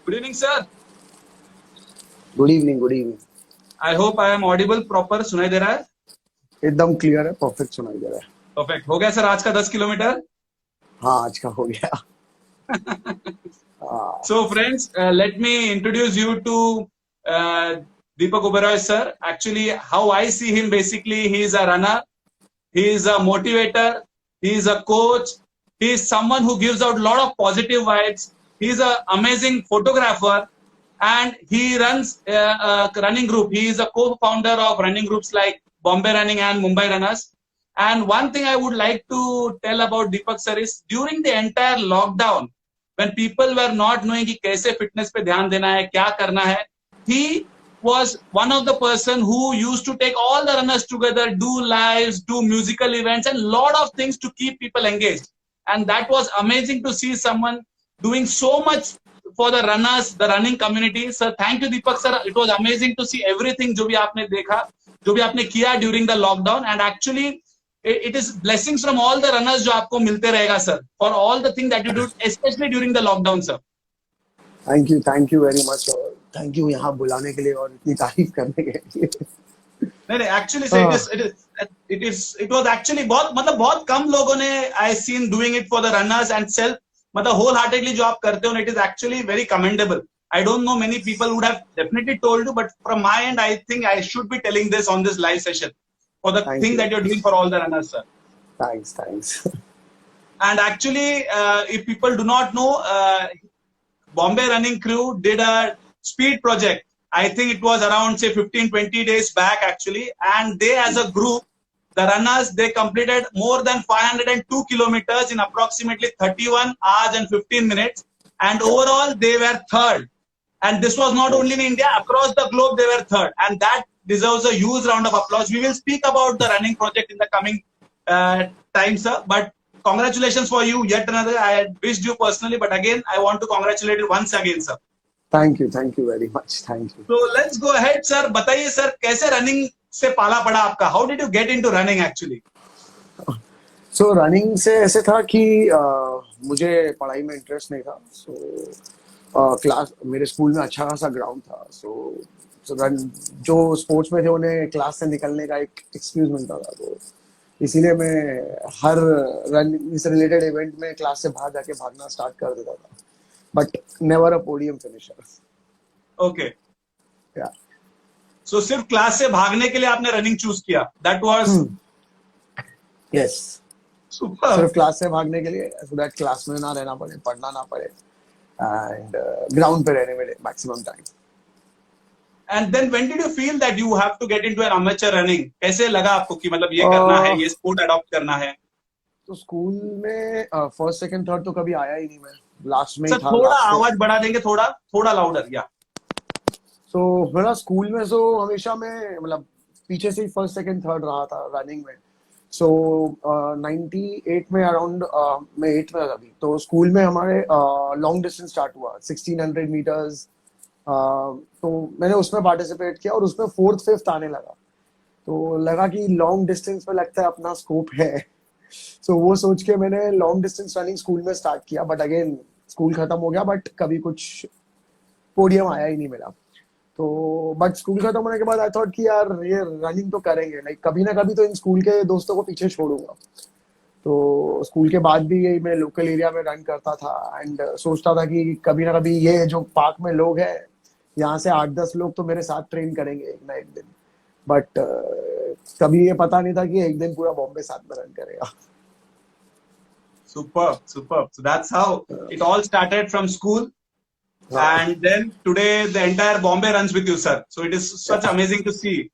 Good evening, sir. Good evening, good evening. I hope I am audible proper. सुनाई दे रहा है? एकदम clear है, परफेक्ट सुनाई दे रहा है। Perfect. हो गया सर आज का 10 किलोमीटर? हाँ, आज का हो गया। हाँ। So friends, let me introduce you to uh, Deepak Oberoi sir. Actually, how I see him, basically, he is a runner, he is a motivator, he is a coach, he is someone who gives out a lot of positive vibes. He is an amazing photographer, and he runs a running group. He is a co-founder of running groups like Bombay Running and Mumbai Runners. And one thing I would like to tell about Deepak sir is during the entire lockdown, when people were not knowing कि कैसे fitness पे ध्यान देना है, क्या करना है, he was one of the person who used to take all the runners together, do lives, do musical events, and lot of things to keep people engaged. And that was amazing to see someone doing so much for the runners, the running community. Sir, thank you, Deepak sir. It was amazing to see everything जो भी आपने देखा, जो भी आपने किया during the lockdown. And actually, it is blessings from all the runners जो आपको मिलते रहेगा sir, for all the things that you do, especially during the lockdown, sir. Thank you very much, और थैंक यू यहाँ बुलाने के लिए और इतनी तारीफ करने के लिए। नहीं, actually sir, it was actually बहुत कम लोगों ने I seen doing it for the runners and self, wholeheartedly जो आप करते हो, it is actually very commendable. I don't know, many people would have definitely told you, but from my end, I think I should be telling this on this live session for the thing that you're doing for all the runners, sir. Thanks. And actually, if people do not know, Bombay Running Crew did a speed project. I think it was around say 15-20 days back actually, and they as a group, the runners, they completed more than 502 kilometers in approximately 31 hours and 15 minutes, and overall they were third. And this was not only in India, across the globe they were third, and that deserves a huge round of applause. We will speak about the running project in the coming time, sir, but congratulations for you, yet another. I had wished you personally, but again I want to congratulate you once again, sir. Thank you very much, thank you. So let's go ahead, sir. बताइए sir, कैसे running से पाला पड़ा आपका? How did you get into running actually? So running से ऐसे था कि मुझे पढ़ाई में इंटरेस्ट नहीं था। सो क्लास, मेरे स्कूल में अच्छा खासा ग्राउंड था। सो रन जो स्पोर्ट्स में थे उन्हें क्लास से निकलने का एक एक्सक्यूज मिलता था, तो इसीलिए मैं हर रनिंग से रिलेटेड इवेंट में क्लास से बाहर जाके भागना स्टार्ट कर देता था, but never a podium finisher. Okay. या So सिर्फ क्लास से भागने के लिए आपने रनिंग चूज किया? That was yes, super. सिर्फ क्लास से भागने के लिए, सो दैट क्लास में ना रहना पड़े, पढ़ना ना पड़े, एंड ग्राउंड पे रहने मिले maximum time. And then when did you feel that you have to get into an amateur running? कैसे लगा आपको कि मतलब ये करना है, ये स्पोर्ट अडॉप्ट करना है? तो स्कूल में फर्स्ट सेकंड थर्ड तो कभी आया ही नहीं, मैं लास्ट में ही सर था। थोड़ा आवाज बढ़ा देंगे, थोड़ा लाउडर, या? सो मेरा स्कूल में हमेशा मैं मतलब पीछे से ही फर्स्ट सेकंड थर्ड रहा था रनिंग में। सो 98 में अराउंड मैं 8 में था अभी, तो स्कूल में हमारे लॉन्ग डिस्टेंस स्टार्ट हुआ 1600 मीटर्स। तो मैंने उसमें पार्टिसिपेट किया और उसमें फोर्थ फिफ्थ आने लगा, तो लगा कि लॉन्ग डिस्टेंस में लगता है अपना स्कोप है। सो वो सोच के मैंने लॉन्ग डिस्टेंस रनिंग स्कूल में स्टार्ट किया, बट अगेन स्कूल खत्म हो गया, बट कभी कुछ पोडियम आया ही नहीं मेरा। तो बट स्कूल खत्म होने के बाद आई थॉट कि यार ये रनिंग तो करेंगे, लाइक कभी ना कभी तो इन स्कूल के दोस्तों को पीछे छोड़ूंगा। तो स्कूल के बाद भी यही मैं लोकल एरिया में रन करता था, एंड सोचता था कि कभी ना कभी ये जो पार्क में लोग हैं, यहाँ से 8-10 लोग तो मेरे साथ ट्रेन करेंगे एक ना एक दिन, बट कभी ये पता नहीं था कि एक दिन पूरा बॉम्बे साथ में रन करेगा। Superb. So that's how it all started from school. And then today the entire Bombay runs with you, sir. So it is such amazing to see.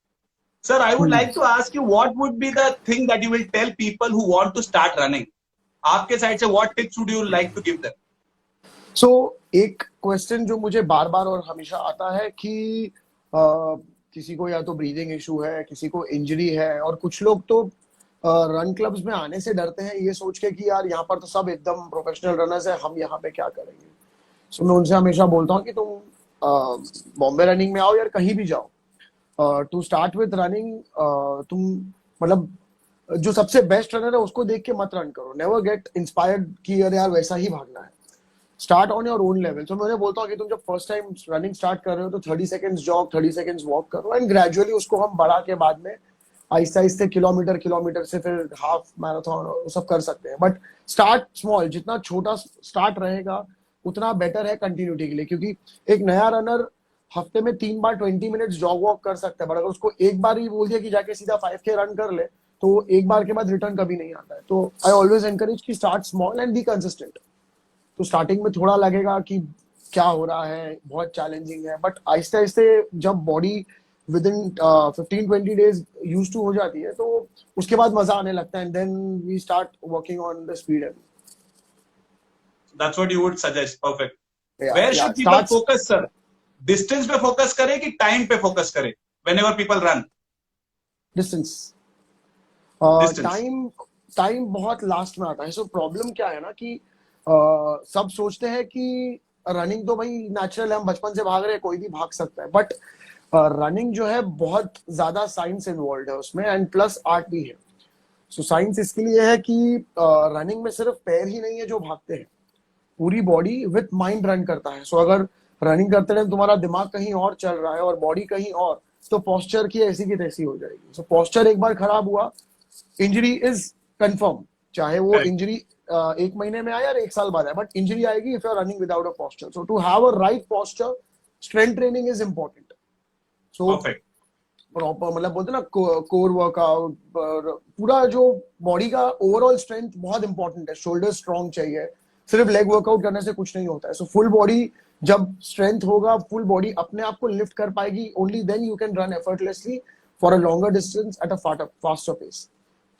Sir, I would like to ask you, what would be the thing that you will tell people who want to start running? आपके side से what tips would you like to give them? सो एक question जो मुझे बार बार और हमेशा आता है कि किसी को या तो ब्रीदिंग इशू है, किसी को इंजरी है, और कुछ लोग तो रन क्लब्स में आने से डरते हैं ये सोच के कि यार यहाँ पर तो सब एकदम प्रोफेशनल रनर्स है, हम यहाँ पे क्या करेंगे। सो मैं उनसे हमेशा बोलता हूँ कि तुम बॉम्बे रनिंग में आओ, यार कहीं भी जाओ, टू स्टार्ट विद रनिंग तुम मतलब जो सबसे बेस्ट रनर है उसको देख के मत रन करो, नेवर गेट इंस्पायर्ड कि यार वैसा ही भागना है। Start on your own level. तो मैं उन्हें बोलता हूँ कि तुम जब फर्स्ट टाइम रनिंग स्टार्ट कर रहे हो तो 30 सेकंड्स जॉग, 30 सेकंड्स वॉक करो, एंड ग्रेजुअली उसको हम बढ़ा के बाद में आहिस्ते आहिस्ते किलोमीटर किलोमीटर से फिर हाफ मैराथन वो सब कर सकते हैं। बट स्टार्ट स्मॉल, जितना छोटा स्टार्ट रहेगा उतना बेटर है कंटिन्यूटी के लिए, क्योंकि एक नया रनर हफ्ते में 3 बार 20 मिनट्स जॉग वॉक कर सकता है, बट अगर उसको एक बार ही बोल दिया कि जाके सीधा 5K रन कर ले तो एक बार के बाद रिटर्न कभी नहीं आता है। तो आई ऑलवेज एनकरेज कि start small and be consistent. तो स्टार्टिंग में थोड़ा लगेगा कि क्या हो रहा है, बहुत चैलेंजिंग है, बट आहिस्ते आहिस्ते जब body within 15-20 days used to हो जाती है तो उसके बाद मजा आने लगता है, and then we start working on the speed and That's what you would suggest. Perfect. या Where या should people starts focus, sir? Distance पे फोकस करे कि टाइम पे फोकस करे whenever people run? Distance. Distance. Time time बहुत last में आता है। सो प्रॉब्लम क्या है ना कि सब सोचते हैं कि रनिंग तो भाई नेचुरल है, हम बचपन से भाग रहे हैं, कोई भी भाग सकता है, बट रनिंग जो है बहुत ज्यादा साइंस इन्वॉल्व है उसमें, एंड प्लस आर्ट भी है। सो साइंस इसके लिए है कि रनिंग में सिर्फ पैर ही नहीं है जो भागते हैं, पूरी बॉडी विथ माइंड रन करता है। सो अगर रनिंग करते टाइम तुम्हारा दिमाग कहीं और चल रहा है और बॉडी कहीं और, तो पोस्चर की ऐसी की तैसी हो जाएगी। सो पोस्चर एक बार खराब हुआ, इंजरी इज कंफर्म, चाहे वो Correct. इंजरी 1 महीने में आए या 1 साल बाद आए, बट इंजरी आएगी if you are running without a posture. So to have a right posture, strength training is important. So Perfect. Proper मतलब बोलते हैं ना कोर वर्कआउट, पूरा जो बॉडी का ओवरऑल स्ट्रेंथ बहुत इंपॉर्टेंट है। शोल्डर स्ट्रांग चाहिए, सिर्फ लेग वर्कआउट करने से कुछ नहीं होता है। सो फुल बॉडी जब स्ट्रेंथ होगा, फुल बॉडी अपने आप को लिफ्ट कर पाएगी, only then you can run effortlessly for a longer distance at a faster pace.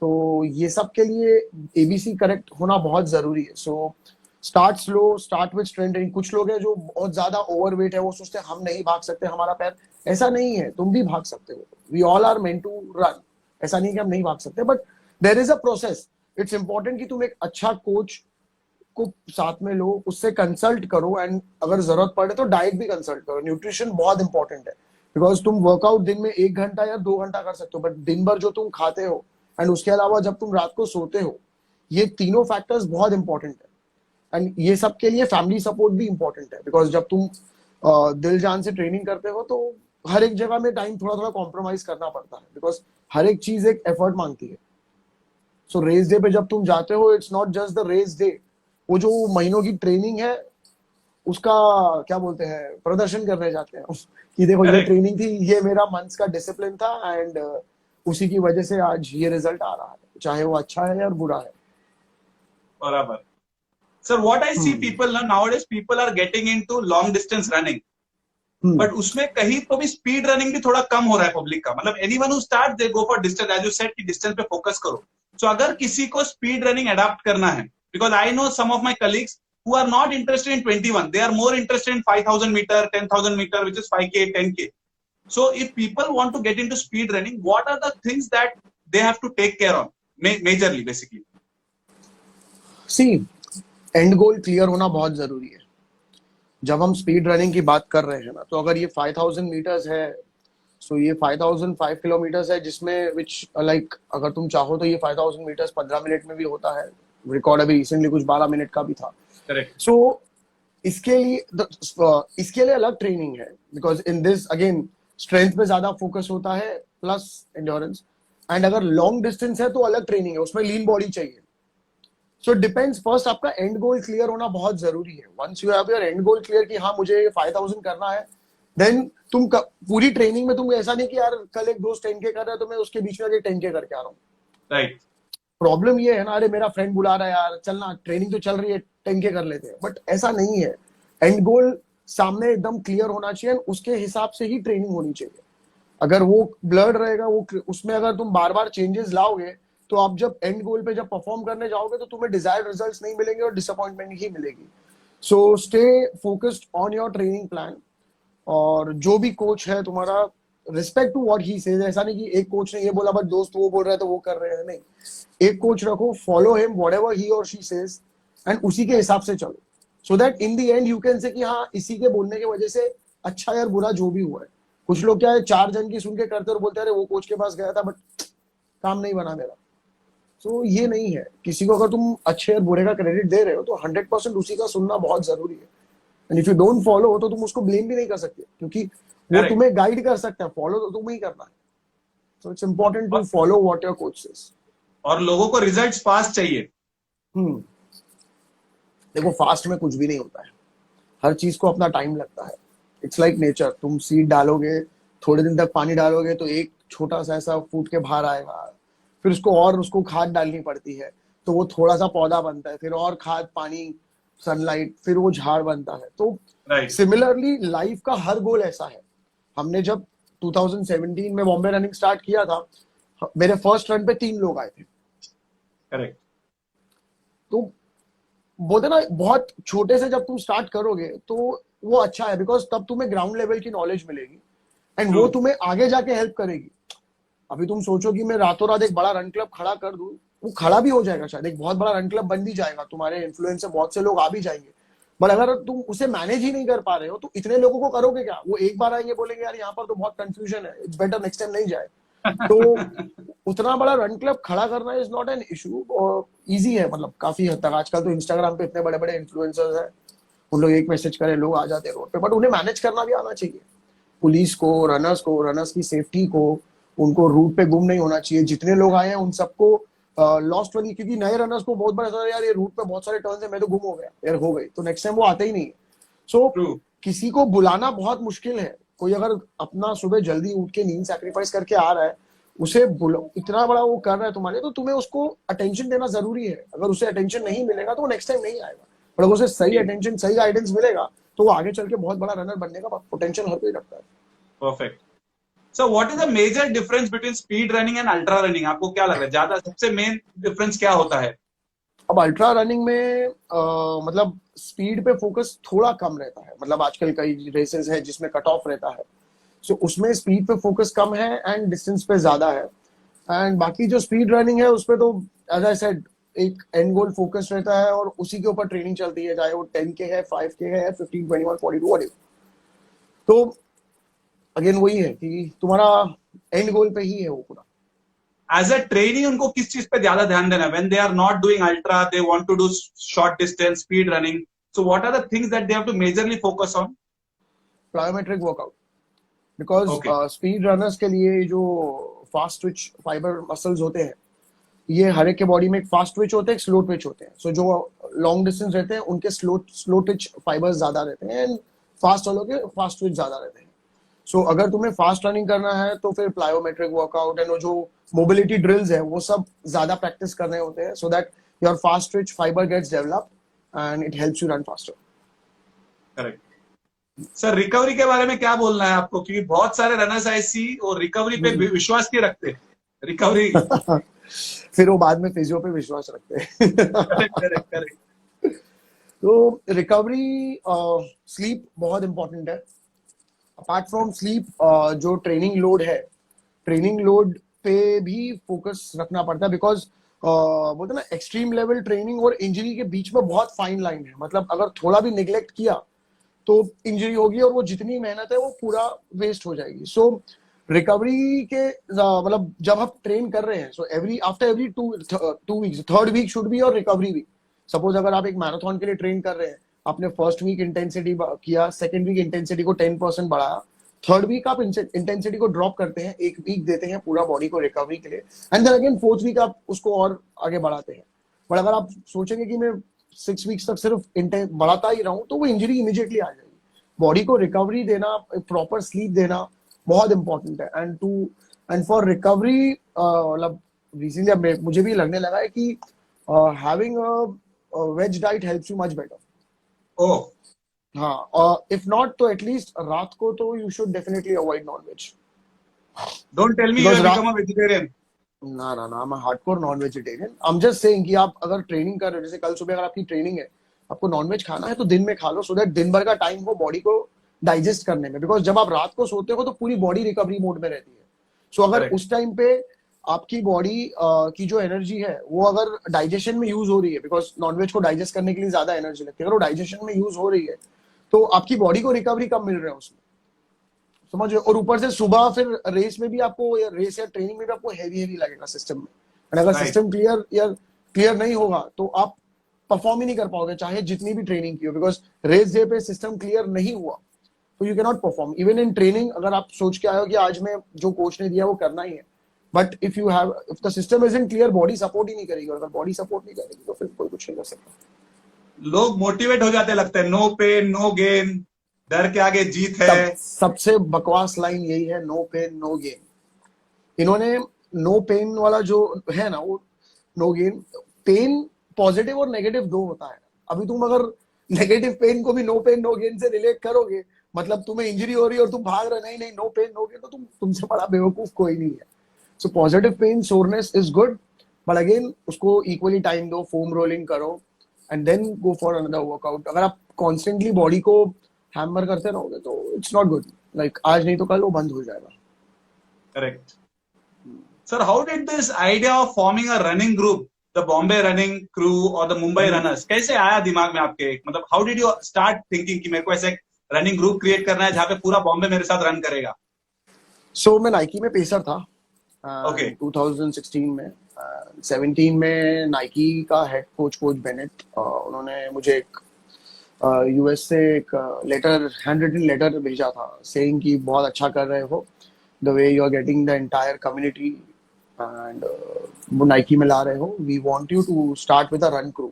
तो ये सब के लिए एबीसी करेक्ट होना बहुत जरूरी है। So start slow, start with strength training. कुछ लोग हैं जो बहुत ज्यादा ओवरवेट है, वो सोचते हैं हम नहीं भाग सकते, हमारा पैर, ऐसा नहीं है, तुम भी भाग सकते हो। We all are meant to run, ऐसा नहीं कि हम नहीं भाग सकते, but there is a process. It's important कि तुम एक अच्छा कोच को साथ में लो, उससे कंसल्ट करो, एंड अगर जरूरत पड़े तो डाइट भी कंसल्ट करो। न्यूट्रिशन बहुत इंपॉर्टेंट है, बिकॉज तुम वर्कआउट दिन में 1 घंटा या 2 घंटा कर सकते हो, बट दिन भर जो तुम खाते हो एंड उसके अलावा जब तुम रात को सोते हो, ये तीनों फैक्टर्स बहुत इंपॉर्टेंट है। एंड ये सब के लिए फैमिली सपोर्ट भी इंपॉर्टेंट है, बिकॉज जब तुम दिल जान से ट्रेनिंग करते हो तो हर एक जगह में टाइम थोड़ा थोड़ा कॉम्प्रोमाइज करना पड़ता है, बिकॉज हर एक चीज एक एफर्ट मांगती है। सो रेस डे पे जब तुम जाते हो, it's not just the race day, वो जो महीनों की ट्रेनिंग है उसका क्या बोलते हैं, प्रदर्शन करने जाते हैं कि देखो ये Correct. ट्रेनिंग थी, ये मेरा मंथ्स का डिसिप्लिन था, एंड उसी की वजह से आज ये रिजल्ट आ रहा है, चाहे वो अच्छा है या बुरा है। बराबर. Sir, what I see hmm people nowadays, people are getting into long distance running. Hmm but उसमें कहीं तो भी स्पीड रनिंग भी थोड़ा कम हो रहा है पब्लिक का. मतलब anyone who start they go for distance, as you said कि डिस्टेंस पे फोकस करो. सो अगर किसी को स्पीड रनिंग अडॉप्ट करना है, because I know some of my colleagues who are not interested in 21, they are more interested in 5000 meter, 10,000 meter, which is 5K, 10K. So if people want to get into speed running, what are the things that they have to take care of majorly basically? See, end goal clear होना बहुत जरूरी है। जब हम speed running की बात कर रहे हैं ना, तो अगर ये 5000 मीटर्स है, सो ये 5005 किलोमीटर्स है, जिसमें विच लाइक अगर तुम चाहो तो ये 5000 मीटर्स 15 मिनट में भी होता है। रिकॉर्ड अभी रिसेंटली कुछ 12 मिनट का भी था। Correct. सो इसके लिए अलग ट्रेनिंग है, because in this again strength पे ज्यादा फोकस होता है प्लस एंड्योरेंस। एंड अगर लॉन्ग डिस्टेंस है तो अलग ट्रेनिंग है, उसमें लीन बॉडी चाहिए। सो डिपेंड्स, फर्स्ट आपका एंड गोल क्लियर होना बहुत जरूरी है। Once you have your end goal clear कि हाँ मुझे 5000 करना है, देन तुम पूरी ट्रेनिंग में तुम ऐसा नहीं कि यार कल एक दोस्त 10K कर रहा है तो मैं उसके बीच में आके 10K करके आ रहा हूँ। Right. प्रॉब्लम ये है ना, अरे मेरा फ्रेंड बुला रहा है यार, चलना ट्रेनिंग तो चल रही है, 10K कर लेते हैं, बट ऐसा नहीं है। एंड गोल सामने एकदम क्लियर होना चाहिए, उसके हिसाब से ही ट्रेनिंग होनी चाहिए। अगर वो ब्लर्ड रहेगा, वो उसमें अगर तुम बार बार चेंजेस लाओगे, तो आप जब एंड गोल पे जब परफॉर्म करने जाओगे तो तुम्हें डिजायर्ड रिजल्ट्स नहीं मिलेंगे और डिसअपॉइंटमेंट ही मिलेगी। So stay focused on your training plan, और जो भी कोच है तुम्हारा, respect to what he says. ऐसा नहीं कि एक कोच ने ये बोला बट दोस्त वो बोल रहा है तो वो कर रहे हैं, नहीं। एक कोच रखो, फॉलो हिम व्हाटएवर ही और शी सेज, एंड उसी के हिसाब से चलो, so that in the end you can say कि हाँ इसी के बोलने की वजह से अच्छा या बुरा जो भी हुआ है। कुछ लोग क्या है, 4 जन की सुन के करते और बोलते हैं अरे वो कोच के पास गया था बट काम नहीं बना मेरा। सो ये नहीं है, किसी को अगर तुम अच्छे और बुरे का क्रेडिट दे रहे हो तो 100% उसी का सुनना बहुत जरूरी है। And if you don't follow तो तुम उसको ब्लेम भी नहीं कर सकते, क्योंकि वो करेक्ट। तुम्हें गाइड कर सकता है, फॉलो तो तुम्हें ही करना है। सो इट्स इंपॉर्टेंट टू और, follow what your coach says. और लोगों को रिजल्ट्स फास्ट चाहिए। हम्म देखो, फास्ट में कुछ भी नहीं होता है, हर चीज को अपना टाइम लगता है। इट्स लाइक नेचर, तुम सीड डालोगे, थोड़े दिन तक पानी डालोगे तो एक छोटा सा ऐसा फूट के बाहर आएगा, फिर उसको खाद डालनी पड़ती है, तो वो थोड़ा सा पौधा बनता है, फिर और खाद, पानी, सनलाइट, फिर वो झाड़ बनता है। तो राइट। सिमिलरली लाइफ का हर गोल ऐसा है। हमने जब 2017 में बॉम्बे रनिंग स्टार्ट किया था, मेरे फर्स्ट रन पे 3 लोग आए थे। करेक्ट। तो बोलते ना, बहुत छोटे से जब तुम स्टार्ट करोगे तो वो अच्छा है, बिकॉज तब तुम्हें ग्राउंड लेवल की नॉलेज मिलेगी एंड वो ट्रू। तुम्हें आगे जाके हेल्प करेगी। अभी तुम सोचो कि मैं रातों रात एक बड़ा रन क्लब खड़ा कर दूं, वो खड़ा भी हो जाएगा, शायद एक बहुत बड़ा रन क्लब बन भी जाएगा, तुम्हारे इन्फ्लुएंस से बहुत से लोग आ भी जाएंगे, बट अगर तुम उसे मैनेज ही नहीं कर पा रहे हो तो इतने लोगों को करोगे क्या? वो एक बार आएंगे, बोलेंगे यार यहाँ पर तो बहुत कंफ्यूजन है, इट्स बेटर नेक्स्ट टाइम नहीं जाए। तो उतना बड़ा रन क्लब खड़ा करना इज नॉट एन इशू, और इजी है, मतलब काफी हद तक। आजकल तो इंस्टाग्राम पे इतने बड़े बड़े इन्फ्लुएंसर्स हैं, उन लोग एक मैसेज करें, लोग आ जाते हैं रोड पे, बट उन्हें मैनेज करना भी आना चाहिए। पुलिस को, रनर्स की सेफ्टी को, उनको रूट पे गुम नहीं होना चाहिए। जितने लोग आए हैं उन सबको लॉस्ट वाली, क्योंकि नए रनर्स को बहुत बड़ा यार ये रूट पे बहुत सारे टर्न्स है, मैं तो गुम हो गया यार, हो गई तो नेक्स्ट टाइम वो आते ही नहीं है। So true. किसी को बुलाना बहुत मुश्किल है। कोई अगर अपना सुबह जल्दी उठ के नींद सैक्रिफाइस करके आ रहा है, उसे इतना बड़ा वो कर रहा है तुम्हारे, तो तुम्हें उसको अटेंशन देना जरूरी है। अगर उसे अटेंशन नहीं मिलेगा तो वो नेक्स्ट टाइम नहीं आएगा, पर अगर उसे सही अटेंशन, सही गाइडेंस मिलेगा तो वो आगे चल के बहुत बड़ा रनर बनने का पोटेंशियल हर कोई रखता है। Perfect. So what is the major difference between speed running and ultra running? आपको क्या लग रहा है, ज्यादा सबसे मेन डिफरेंस क्या होता है? अब अल्ट्रा रनिंग में मतलब स्पीड पे फोकस थोड़ा कम रहता है, मतलब आजकल कई रेसेस है जिसमें कट ऑफ रहता है, सो उसमें स्पीड पे फोकस कम है एंड डिस्टेंस पे ज्यादा है। एंड बाकी जो स्पीड रनिंग है उसपे तो एज आई सेड एक एंड गोल फोकस रहता है और उसी के ऊपर ट्रेनिंग चलती है, चाहे वो 10K है, 5K है, 15, 21, 42 व्हाटएवर। तो अगेन वही है कि तुम्हारा एंड गोल पे ही है वो पूरा। एज अ ट्रेनी उनको किस चीज पे ज्यादा ध्यान देना? When they are not doing ultra, they want to do short distance speed running, so what are the things that they have to majorly focus on? Plyometric workout, because okay. Speed runners के लिए जो fast twitch fibre muscles होते हैं, ये हर एक के body में एक फास्ट ट्विच होते हैं, एक स्लो ट्विच होते हैं। सो जो लॉन्ग डिस्टेंस रहते हैं उनके स्लो ट्विच फाइबर्स ज्यादा रहते हैं एंड फास्ट वालों के फास्ट ट्विच ज्यादा रहते हैं। सो अगर तुम्हें फास्ट रनिंग करना है तो फिर प्लायोमेट्रिक वर्कआउट एंड जो मोबिलिटी ड्रिल्स है वो सब ज्यादा प्रैक्टिस करने होते हैं, so that your fast twitch fibre gets developed and it helps you run faster. Correct. Sir, recovery के बारे में क्या बोलना है आपको? क्योंकि बहुत सारे रनर्स ऐसी और रिकवरी पे विश्वास नहीं रखते। रिकवरी। फिर वो बाद में फिजियो पे विश्वास रखते हैं। Correct, correct, correct. तो रिकवरी, स्लीप बहुत इंपॉर्टेंट है। अपार्ट फ्रॉम स्लीप, जो ट्रेनिंग लोड है, ट्रेनिंग लोड पे भी फोकस रखना पड़ता है, बिकॉज बोलते ना एक्सट्रीम लेवल ट्रेनिंग और इंजरी के बीच में बहुत फाइन लाइन है। मतलब अगर थोड़ा भी निग्लेक्ट किया तो इंजरी होगी और वो जितनी मेहनत है वो पूरा वेस्ट हो जाएगी। सो रिकवरी के मतलब जब हम ट्रेन कर रहे हैं, so after every 2 weeks, third week should be और रिकवरी वीक। सपोज अगर आप एक मैराथन के लिए ट्रेन कर रहे हैं, आपने फर्स्ट वीक इंटेंसिटी किया, सेकेंड वीक इंटेंसिटी को 10% बढ़ाया, थर्ड वीक आप इंटेंसिटी को ड्रॉप करते हैं, एक वीक देते हैं पूरा बॉडी को रिकवरी के लिए, and then again fourth week आप उसको और आगे बढ़ाते हैं। बट अगर आप सोचेंगे कि मैं 6 वीक्स तक सिर्फ बढ़ाता ही रहूं, तो वो इंजरी इमीडिएटली आ जाएगी। बॉडी को रिकवरी देना, प्रॉपर स्लीप देना बहुत इंपॉर्टेंट है। एंड फॉर रिकवरी, मतलब रिसेंटली मुझे भी लगने लगा है कि having a veg diet helps you much better. Oh. हाँ, इफ नॉट तो एटलीस्ट रात को तो you should definitely avoid non veg. Don't tell me you because have become a vegetarian. ना ना ना, मैं hardcore non vegetarian. I am just saying कि आप अगर ट्रेनिंग कर रहे हो, जैसे कल सुबह अगर आपकी ट्रेनिंग है, आपको नॉनवेज खाना है तो दिन में खा लो, सो दैट दिन भर का टाइम हो बॉडी को डाइजेस्ट करने में। बिकॉज जब आप रात को सोते हो तो पूरी बॉडी रिकवरी मोड में रहती है। सो अगर करेक्ट। उस टाइम पे आपकी बॉडी की जो एनर्जी है वो अगर डाइजेशन में यूज हो रही है, बिकॉज नॉनवेज को डाइजेस्ट करने के लिए ज्यादा एनर्जी लगती है, अगर वो डाइजेशन में यूज हो रही है तो आपकी बॉडी को रिकवरी कम मिल रहा है उसमें, समझ रहे हो? और ऊपर से सुबह फिर रेस में भी आपको, रेस या ट्रेनिंग में भी आपको हैवी हैवी लगेगा सिस्टम में, एंड अगर Right. सिस्टम क्लियर नहीं होगा तो आप परफॉर्म ही नहीं कर पाओगे, चाहे जितनी भी ट्रेनिंग की हो, बिकॉज रेस डे पे सिस्टम क्लियर नहीं हुआ तो you can not perform. Even in training अगर आप सोच के आए हो कि आज मैं जो कोच ने दिया वो करना ही है, but if the system is unclear, body support ही नहीं करेगी, और अगर बॉडी सपोर्ट नहीं करेगी तो फिर कोई कुछ नहीं कर सकता। लोग मोटिवेट हो जाते लगते हैं, नो पेन नो गेन, डर के आगे जीत है। सबसे बकवास लाइन यही है, नो पेन नो गेन। इन्होंने नो पेन वाला जो है ना, वो नो गेन, पेन पॉजिटिव और नेगेटिव दो होता है। अभी तुम अगर नेगेटिव पेन को भी नो पेन नो गेन से रिलेट करोगे, मतलब तुम्हें इंजरी हो रही है और तुम भाग रहे, नहीं नहीं नो पेन नो गेन, तो तुमसे बड़ा बेवकूफ कोई नहीं है। So positive pain soreness is good, but again उसको इक्वली टाइम दो, फोम रोलिंग करो and then go for another workout. अगर आप कॉन्स्टेंटली बॉडी को हैमर करते रहोगे तो इट्स नॉट गुड, लाइक आज नहीं तो कल वो बंद हो जाएगा। Correct sir, how did this idea of forming a running group, the Bombay running crew और द मुंबई रनर्स, कैसे आया दिमाग में आपके? मतलब how did you start thinking कि मेरे को ऐसे रनिंग ग्रुप क्रिएट करना है जहाँ पे पूरा बॉम्बे मेरे साथ रन करेगा? सो मैं नाइकी में पेसर था Okay. 2016 में। 17 में नाइकी का हेड कोच बेनेट, उन्होंने मुझे एक यूएस से एक लेटर, हैंड रिटन लेटर भेजा था सेइंग कि बहुत अच्छा कर रहे हो, the way you are getting the entire community and वो नाइकी में ला रहे हो, we want you to start with a run crew.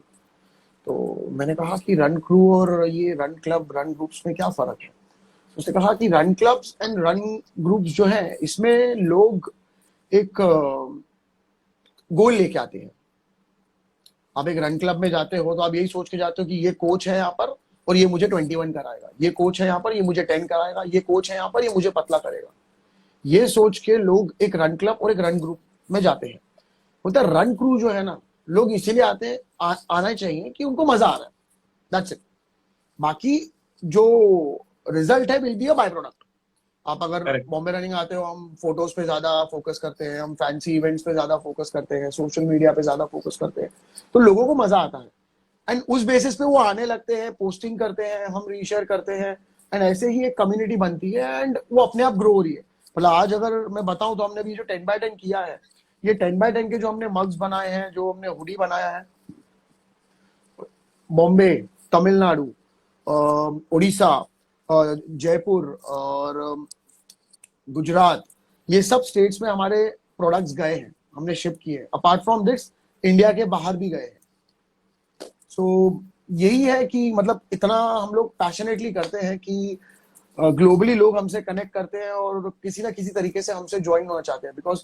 तो मैंने कहा कि रन क्रू और ये रन क्लब रन ग्रुप्स में क्या फर्क है? उसने कहा कि run clubs and run groups जो है इसमें लोग एक गोल लेके आते हैं। आप एक रन क्लब में जाते हो तो आप यही सोच के जाते हो कि ये कोच है यहाँ पर और ये मुझे 21 कराएगा, ये कोच है यहाँ पर ये मुझे 10 कराएगा, ये कोच है यहाँ पर ये मुझे पतला करेगा। ये सोच के लोग एक रन क्लब और एक रन ग्रुप में जाते हैं। बोलता है रन क्रू जो है ना, लोग इसीलिए आते हैं, आना चाहिए कि उनको मजा आ रहा है, दैट्स इट। बाकी जो रिजल्ट है will be a by product. आप अगर Correct. बॉम्बे रनिंग आते हो, हम फोटोज पे ज्यादा फोकस करते हैं, हम फैंसी इवेंट्स पे ज्यादा फोकस करते हैं, सोशल मीडिया पे ज्यादा फोकस करते हैं, तो लोगों को मजा आता है एंड उस बेसिस पे वो आने लगते हैं, पोस्टिंग करते हैं, हम रीशेयर करते हैं एंड ऐसे ही एक कम्युनिटी बनती है एंड वो अपने आप ग्रो हो रही है। मतलब आज अगर मैं बताऊं तो हमने भी जो 10x10 किया है, ये 10x10 के जो हमने मग्स बनाए हैं, जो हमने हुडी बनाया है, बॉम्बे, तमिलनाडु, उड़ीसा, जयपुर और गुजरात, ये सब स्टेट्स में हमारे प्रोडक्ट्स गए हैं, हमने शिप किए। अपार्ट फ्रॉम दिस इंडिया के बाहर भी गए हैं। सो यही है कि मतलब इतना हम लोग पैशनेटली करते हैं कि ग्लोबली लोग हमसे कनेक्ट करते हैं और किसी ना किसी तरीके से हमसे ज्वाइन होना चाहते हैं, बिकॉज